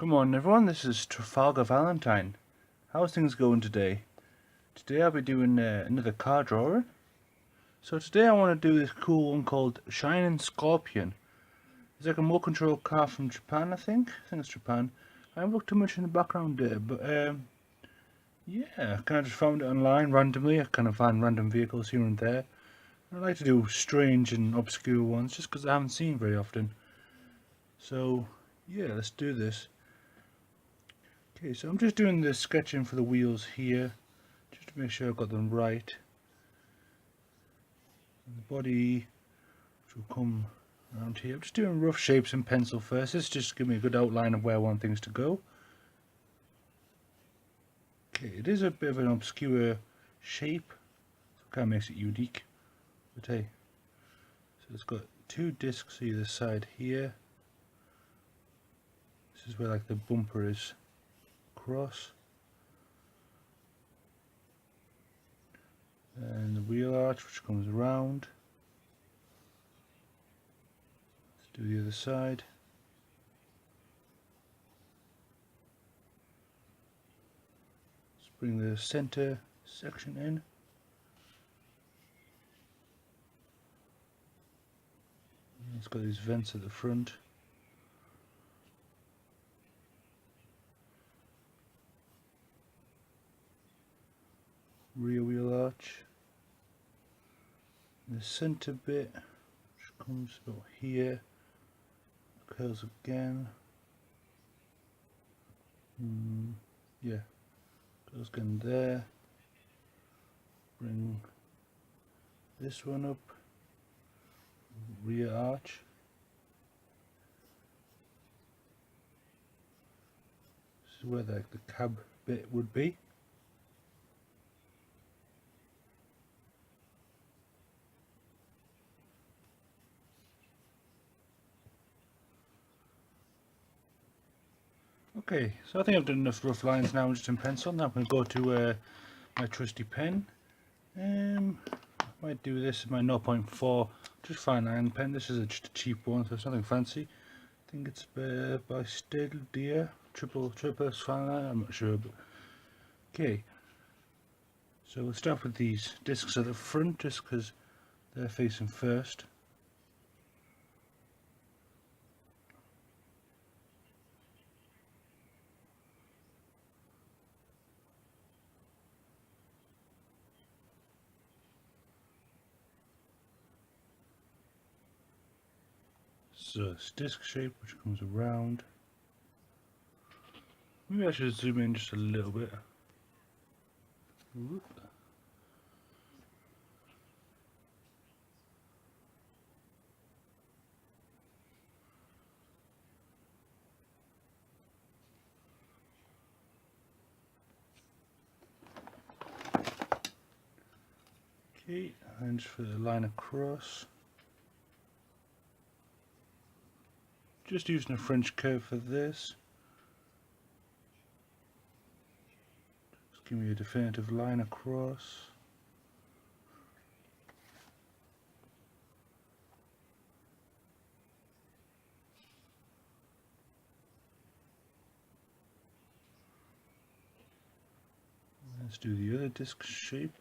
Good morning everyone, this is Trafalgar Valentine. How's things going today? Today I'll be doing another car drawing. So today I want to do this cool one called Shining Scorpion. It's like a remote control car from Japan, I think it's Japan. I haven't looked too much in the background there, but yeah, I kind of just found it online randomly. I kind of find random vehicles here and there. I like to do strange and obscure ones just because I haven't seen very often. So yeah, let's do this. Okay, so I'm just doing the sketching for the wheels here, just to make sure I've got them right. And the body, which will come around here. I'm just doing rough shapes in pencil first. This just to give me a good outline of where I want things to go. Okay, it is a bit of an obscure shape, so it kind of makes it unique. But hey, so it's got two discs either side here. This is where like the bumper is across. And the wheel arch which comes around. Let's do the other side. Let's bring the center section in. It's got these vents at the front. Rear wheel arch. The center bit, which comes about here, curls again. Yeah, goes again there. Bring this one up. Rear arch. This is where the cab bit would be. Okay, so I think I've done enough rough lines now just in pencil. Now I'm going to go to my trusty pen. I might do this in my 0.4, just fine iron pen. This is just a cheap one, so it's nothing fancy. I think it's by Stedel Deer, triple fine iron, I'm not sure. But okay, so we'll start with these discs at the front, just because they're facing first. So it's disc shape which comes around. Maybe I should zoom in just a little bit. Whoop. Okay, and just for the line across. Just using a French curve for this. Just give me a definitive line across. Let's do the other disc shape.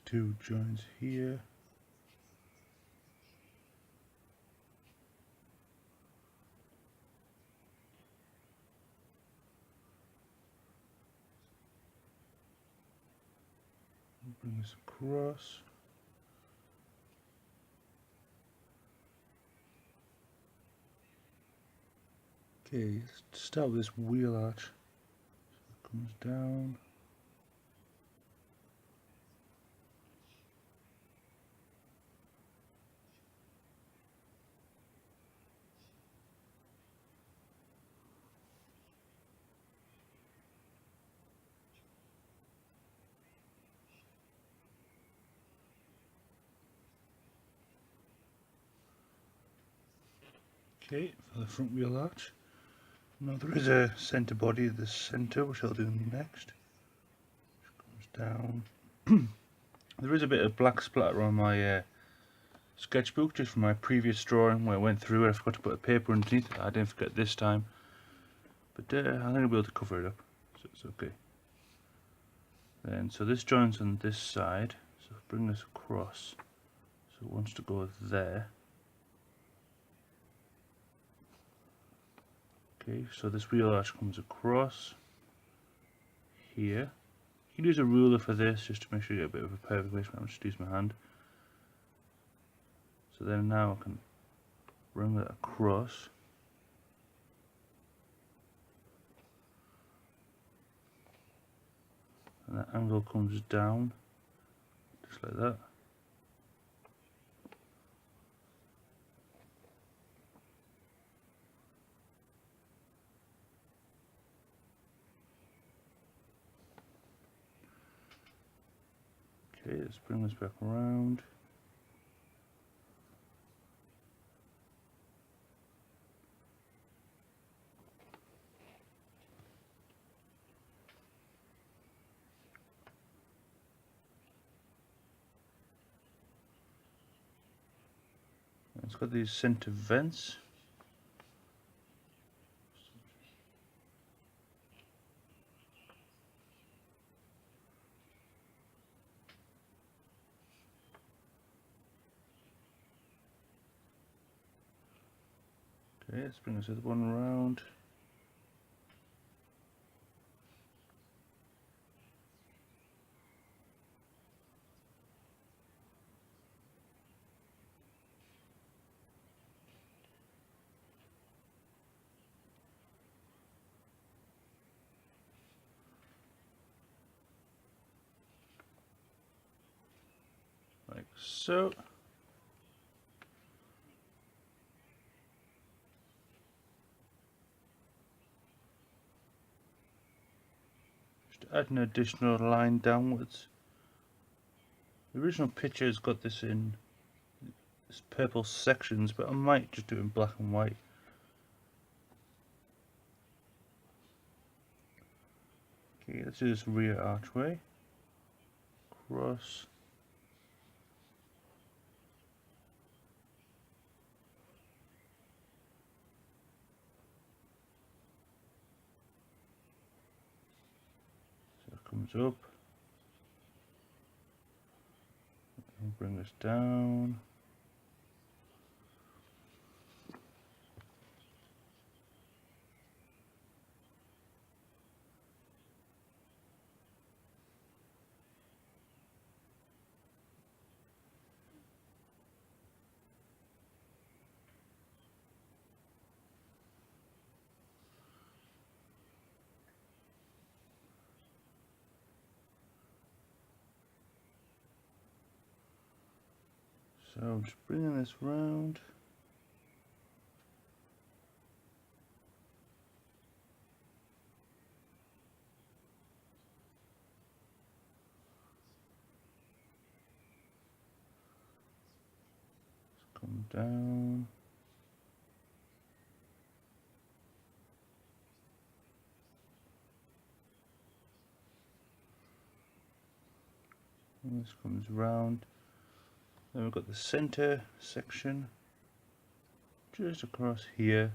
Two joints here. Bring this across. Okay, let's start with this wheel arch. So it comes down. Okay, for the front wheel arch. Now there is a centre body at the centre, which I'll do next. Which comes down. There is a bit of black splatter on my sketchbook, just from my previous drawing where I went through it. I forgot to put a paper underneath it. I didn't forget this time. But I think I'll be able to cover it up, so it's okay. Then, so this joins on this side, so bring this across. So it wants to go there. Okay, so this wheel arch comes across here. You can use a ruler for this just to make sure you get a bit of a perfect placement. I'll just use my hand. So then now I can bring that across. And that angle comes down, just like that. Okay, let's bring this back around. It's got these center vents. Okay, let's bring this other one around. Like so. Just add an additional line downwards. The original picture has got this in this purple sections, but I might just do it in black and white. Okay, let's do this rear archway. Cross. So it comes up. And bring this down. So I'm just bringing this round. Let's come down. And this comes round. Then we've got the center section just across here.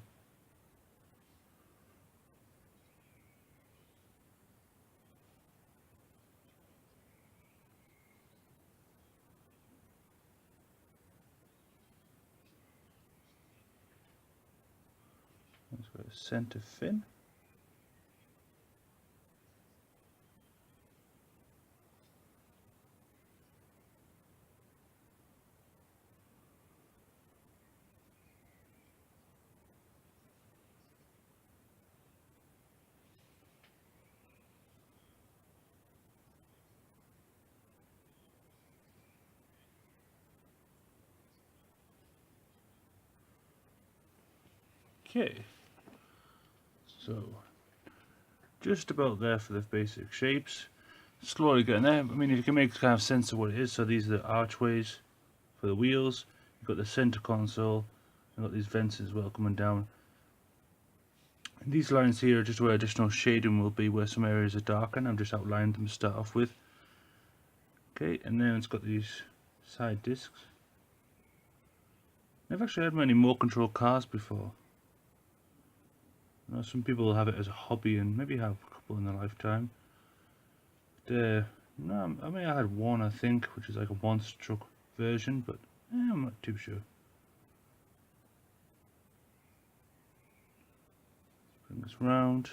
Let's go center fin. Okay, so just about there for the basic shapes. Slowly getting there. I mean, if you can make kind of sense of what it is. So these are the archways for the wheels. You've got the center console, I've got these vents as well coming down. And these lines here are just where additional shading will be, where some areas are darker, and I'm just outlining them to start off with. Okay, and then it's got these side discs. Never actually had many remote control cars before. I know some people have it as a hobby and maybe have a couple in their lifetime. But, no, I mean I had one, I think, which is like a monster truck version, but I'm not too sure. Bring this round.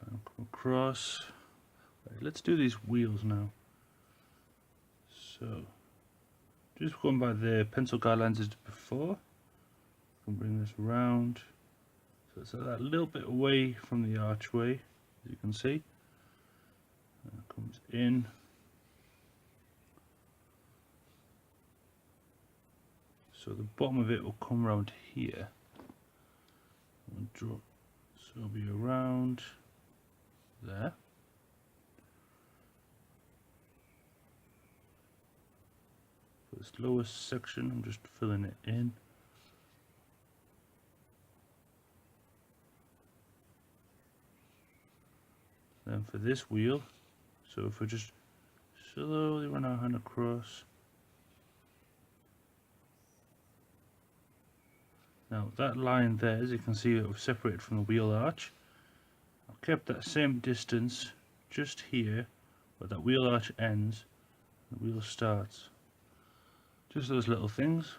Come across. Right, let's do these wheels now. So, just going by the pencil guidelines as before. Can bring this round. So it's that little bit away from the archway, as you can see. And it comes in. So the bottom of it will come around here. And drop. So it'll be around there. For this lowest section, I'm just filling it in. Then for this wheel, so if we just slowly run our hand across. Now that line there, as you can see, it was separated from the wheel arch. I've kept that same distance just here, where that wheel arch ends, the wheel starts. Just those little things.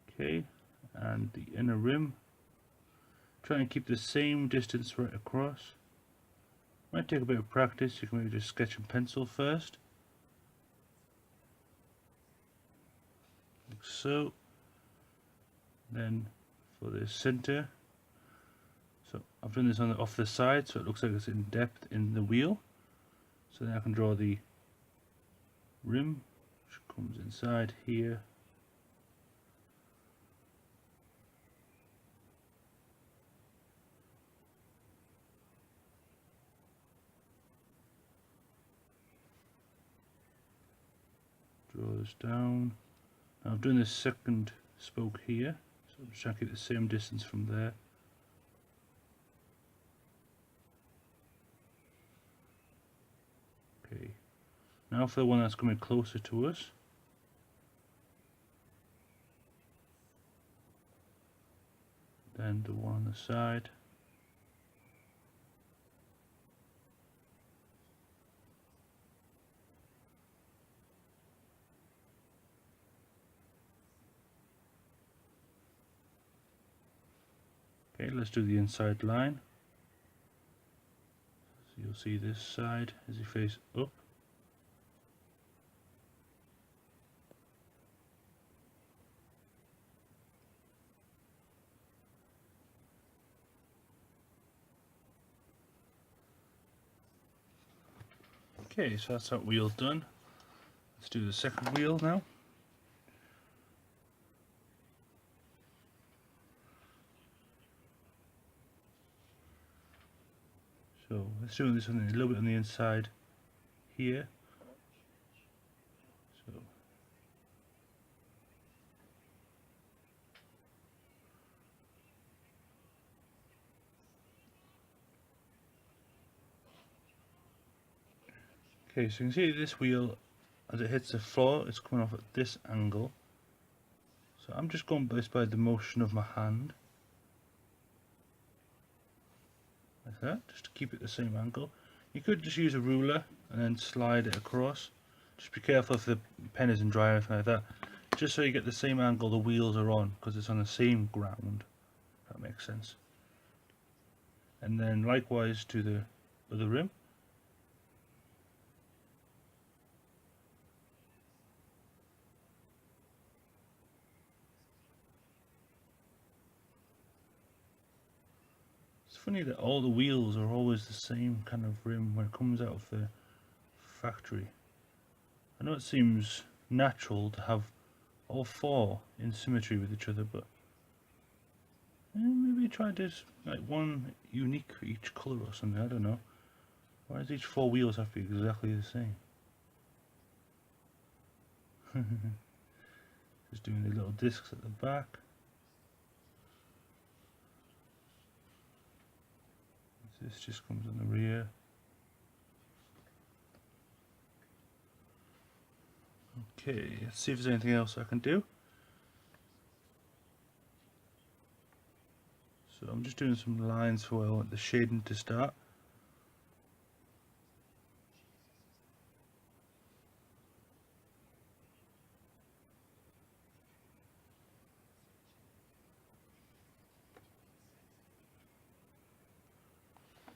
Okay, and the inner rim. Try and keep the same distance right across. Might take a bit of practice. You can maybe just sketch and pencil first, like so. Then for the center, so I've done this on off the side, so it looks like it's in depth in the wheel. So then I can draw the rim, which comes inside here. Draw this down. Now I'm doing this second spoke here, so I'm just trying to keep the same distance from there. Okay, now for the one that's coming closer to us. Then the one on the side. Okay, let's do the inside line. So you'll see this side as you face up. Okay, so that's that wheel done. Let's do the second wheel now. So let's do this on a little bit on the inside here. So okay, so you can see this wheel, as it hits the floor, it's coming off at this angle. So I'm just going based by the motion of my hand. Like that, just to keep it the same angle. You could just use a ruler and then slide it across. Just be careful if the pen isn't dry or anything like that. Just so you get the same angle the wheels are on, because it's on the same ground. If that makes sense. And then likewise to the other rim. funny that all the wheels are always the same kind of rim when it comes out of the factory. I know it seems natural to have all four in symmetry with each other, but maybe try this like one unique for each colour or something, I don't know. Why does each four wheels have to be exactly the same? Just doing the little discs at the back. This just comes on the rear. Okay, let's see if there's anything else I can do. So I'm just doing some lines for where I want the shading to start.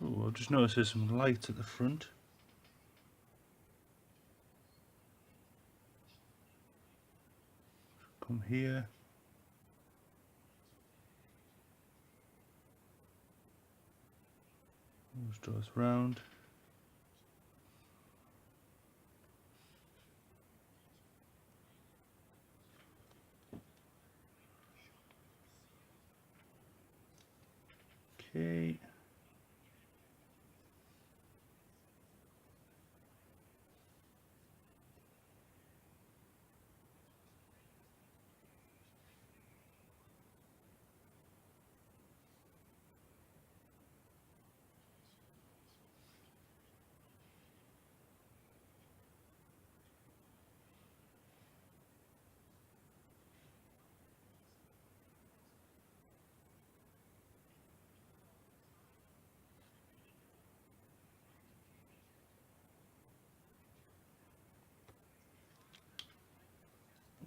Oh, I've just noticed there's some lights at the front. Come here. Just draw this round. Okay.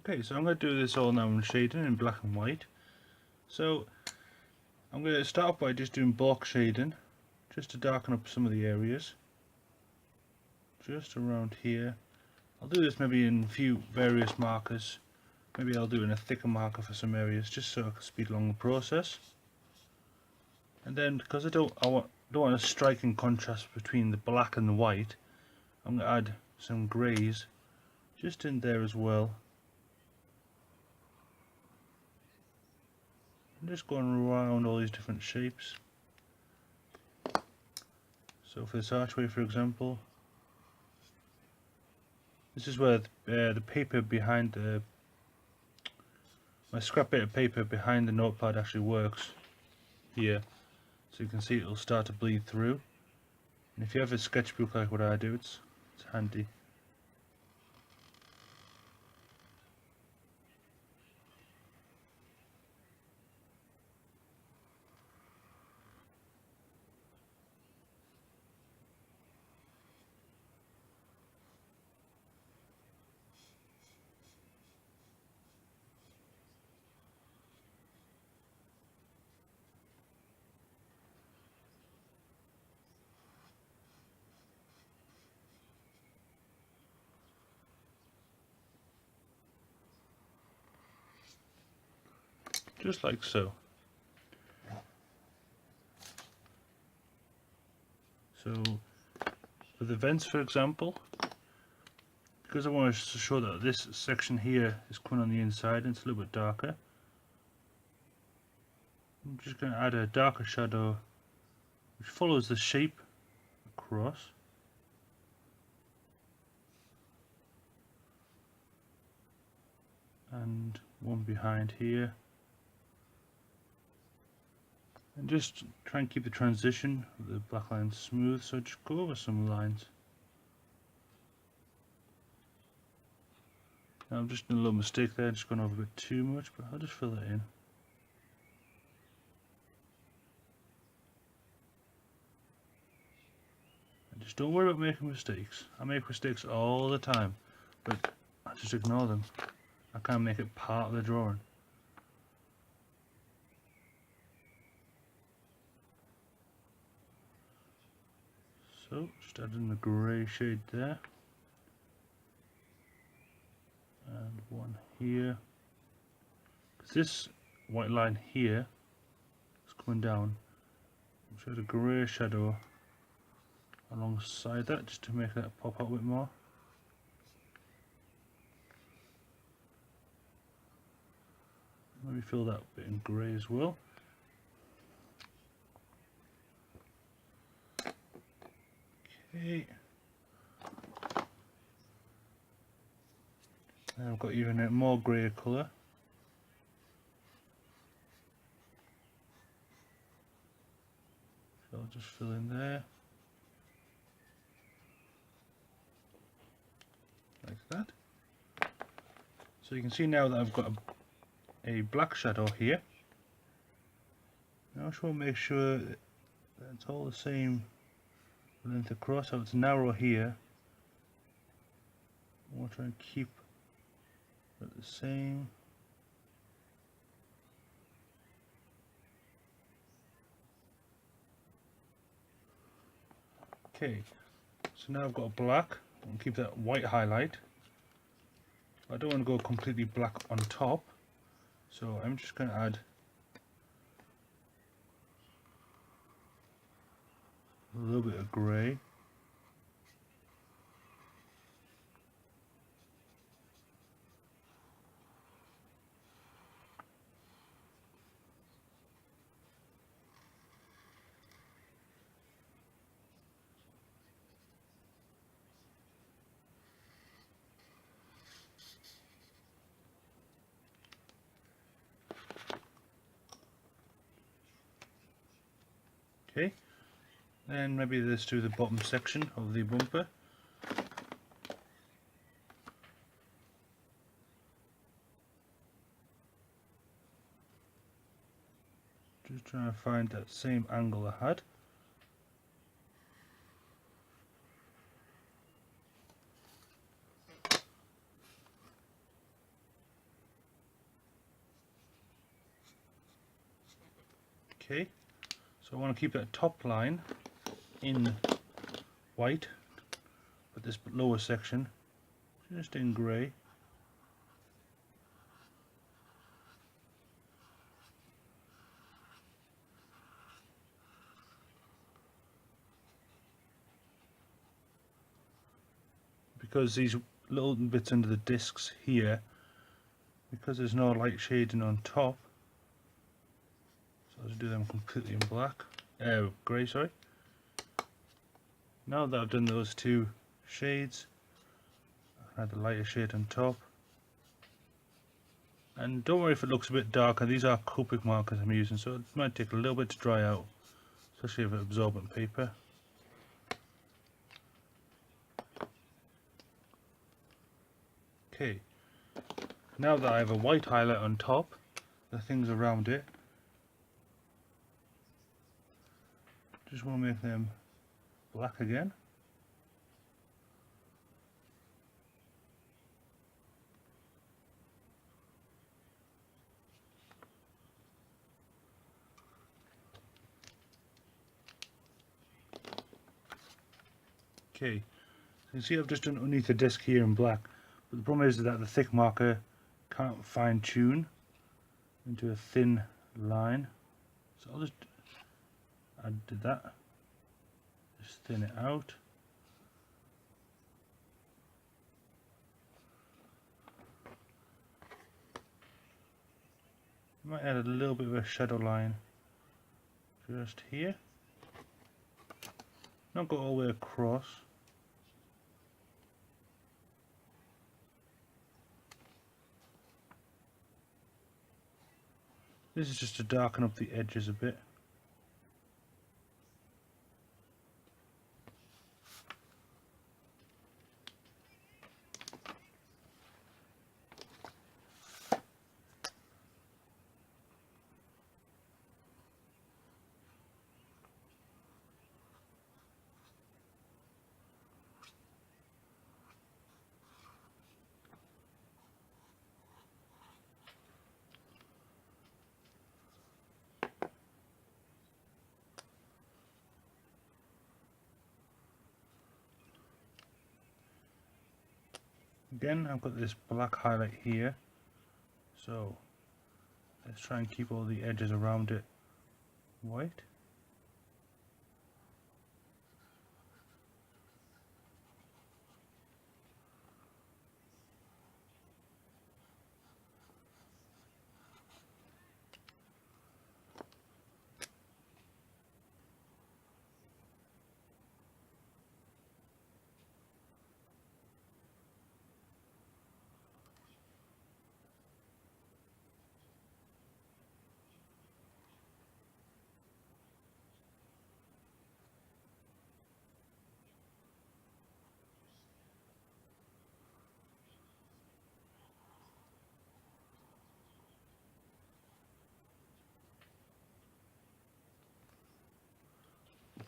Okay, so I'm going to do this all now in shading in black and white. So I'm going to start off by just doing bulk shading, just to darken up some of the areas. Just around here. I'll do this maybe in a few various markers. Maybe I'll do in a thicker marker for some areas, just so I can speed along the process. And then, because I don't want a striking contrast between the black and the white, I'm going to add some greys just in there as well. I'm just going around all these different shapes. So for this archway, for example, this is where the paper behind my scrap bit of paper behind the notepad actually works here. So you can see it'll start to bleed through. And if you have a sketchbook like what I do, it's handy. Just like so. So for the vents, for example, because I want to show that this section here is coming on the inside and it's a little bit darker, I'm just going to add a darker shadow which follows the shape across. And one behind here. And just try and keep the transition of the black lines smooth, so just go over some lines. Now I'm just doing a little mistake there, just gone over a bit too much, but I'll just fill it in. And just don't worry about making mistakes. I make mistakes all the time, but I just ignore them. I can't make it part of the drawing. So, just adding the grey shade there. And one here. Because this white line here is coming down. show the grey shadow alongside that, just to make that pop out a bit more. Maybe fill that bit in grey as well. Okay. And I've got even a more grey colour. So I'll just fill in there. Like that. So you can see now that I've got a black shadow here. Now I just want to make sure that it's all the same length across, so it's narrow here. I want to try and keep it the same. Okay, so now I've got a black. I'll keep that white highlight. I don't want to go completely black on top, so I'm just going to add a little bit of grey. Okay, then maybe let's do the bottom section of the bumper. Just trying to find that same angle I had. Okay. So I want to keep that top line in white, but this lower section just in grey. Because these little bits under the discs here, because there's no light shading on top, so I'll just do them completely in black, grey, sorry. Now that I've done those two shades, I add the lighter shade on top. And don't worry if it looks a bit darker, these are Copic markers I'm using, so it might take a little bit to dry out, especially if it's absorbent paper. Okay, now that I have a white highlight on top, the things around it, just want to make them black again. Okay, so you see I've just done underneath the disc here in black, but the problem is that the thick marker can't fine tune into a thin line, so I'll just add that, just thin it out. Might add a little bit of a shadow line just here, not go all the way across. This is just to darken up the edges a bit. Again, I've got this black highlight here, so let's try and keep all the edges around it white.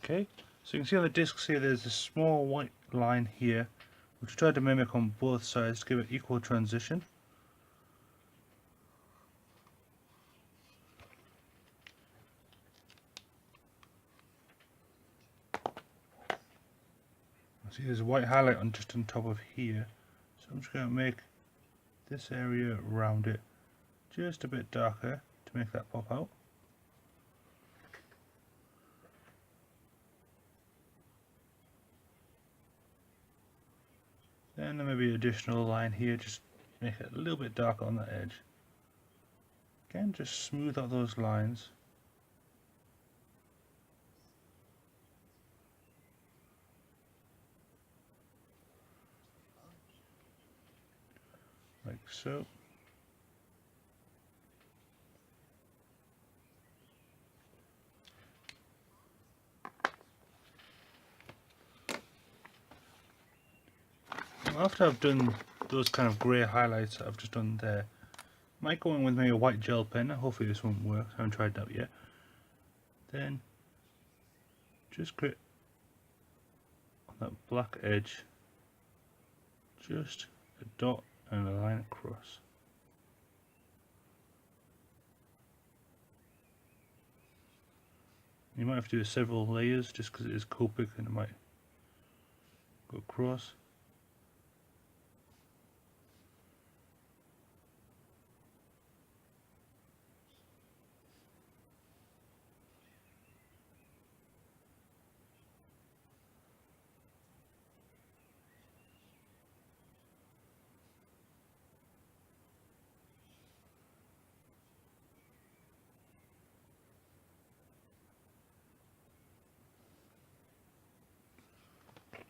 Okay, so you can see on the discs here there's a small white line here, which I tried to mimic on both sides to give it equal transition. See, there's a white highlight on just on top of here, so I'm just going to make this area around it just a bit darker to make that pop out. Then there may be an additional line here, just make it a little bit darker on that edge. Again, just smooth out those lines. Like so. After I've done those kind of grey highlights that I've just done there, I might go in with maybe a white gel pen. Hopefully this won't work, I haven't tried that yet. Then just create on that black edge just a dot and a line across. You might have to do several layers just because it is Copic and it might go across.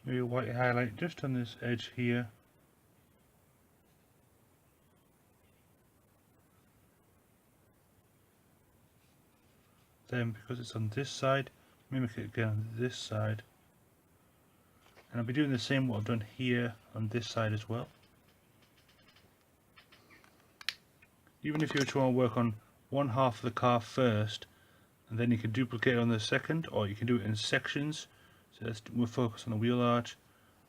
Maybe a white highlight just on this edge here. Then because it's on this side, mimic it again on this side. And I'll be doing the same what I've done here on this side as well. Even if you were to want to work on one half of the car first, and then you can duplicate it on the second, or you can do it in sections. So we'll focus on the wheel arch,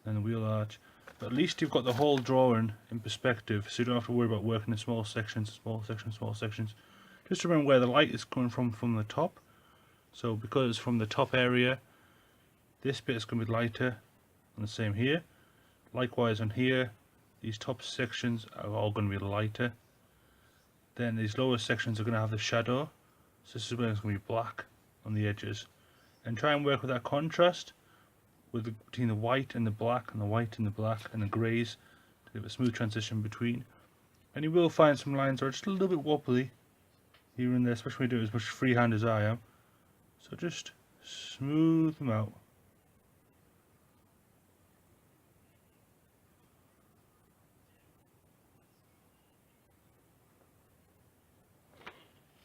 then the wheel arch. But at least you've got the whole drawing in perspective, so you don't have to worry about working in small sections, small sections, small sections. Just remember where the light is coming from the top. So because it's from the top area, this bit is going to be lighter, and the same here. Likewise on here, these top sections are all going to be lighter. Then these lower sections are going to have the shadow, so this is where it's going to be black on the edges. And try and work with that contrast between the white and the black, and the white and the black and the greys, to give a smooth transition between. And you will find some lines that are just a little bit wobbly here and there, especially when you do it as much freehand as I am. So just smooth them out.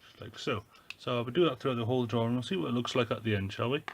Just like so. So I'll do that throughout the whole drawing. We'll see what it looks like at the end, shall we?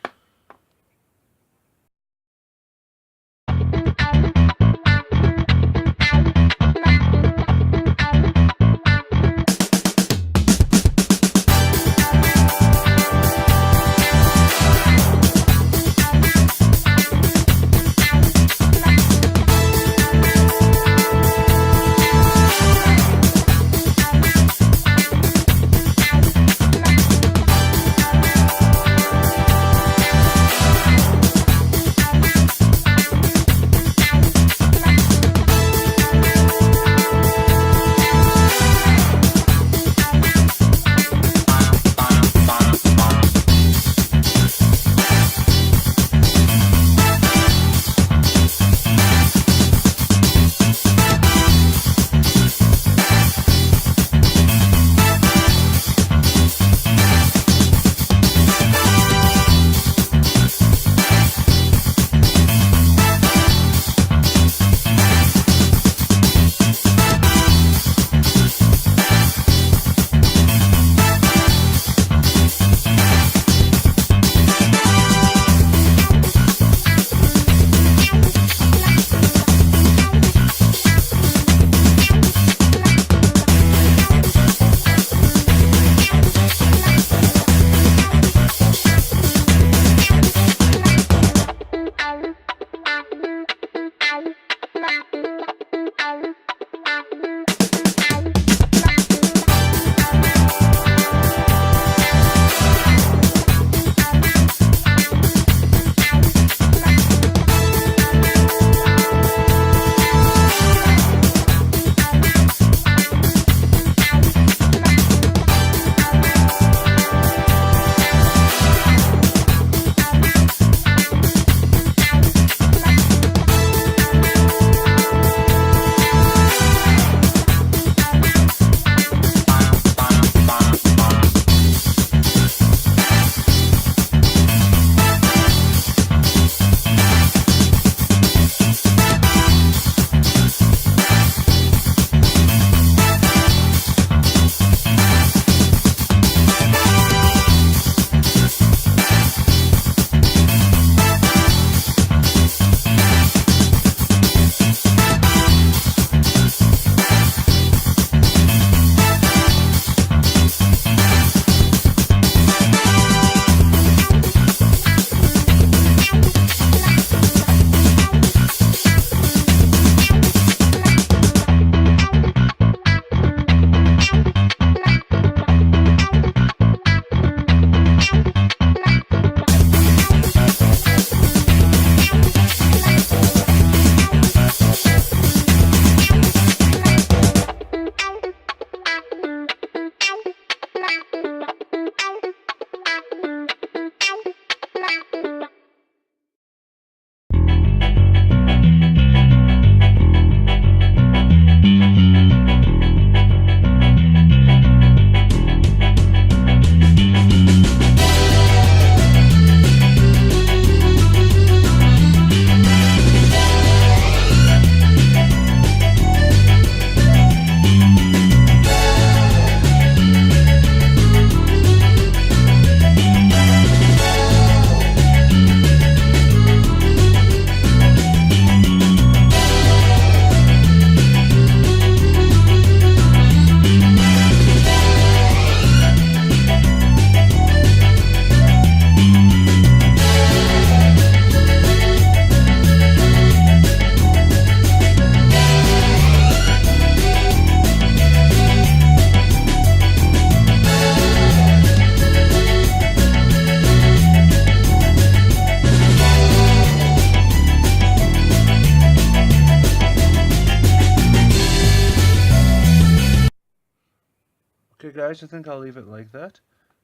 Okay guys, I think I'll leave it like that.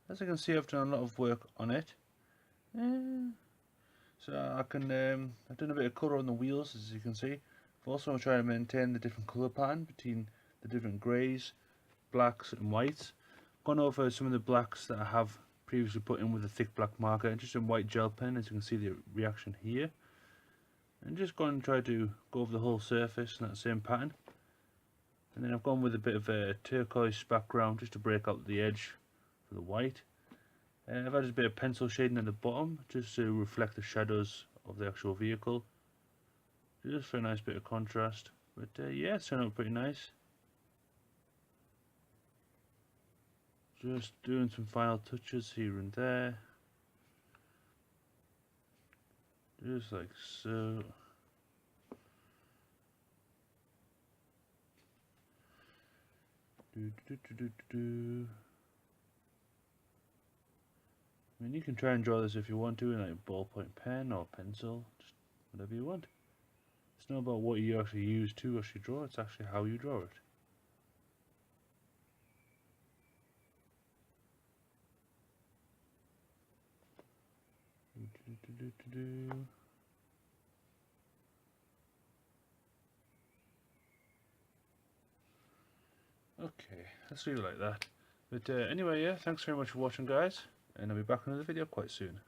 As you can see, I've done a lot of work on it. So I've done a bit of colour on the wheels, as you can see. I've also tried to maintain the different colour pattern between the different greys, blacks and whites. Gone over some of the blacks that I have previously put in with a thick black marker and just a white gel pen, as you can see the reaction here. And just gone and tried to go over the whole surface in that same pattern. And then I've gone with a bit of a turquoise background just to break out the edge for the white. I've added a bit of pencil shading at the bottom just to reflect the shadows of the actual vehicle. Just for a nice bit of contrast. But yeah, it's turned out pretty nice. Just doing some final touches here and there. Just like so. I mean, you can try and draw this if you want to in like a ballpoint pen or pencil, just whatever you want. It's not about what you actually use to actually draw, it's actually how you draw it. Okay, let's leave it like that. But anyway, yeah, thanks very much for watching guys, and I'll be back in another video quite soon.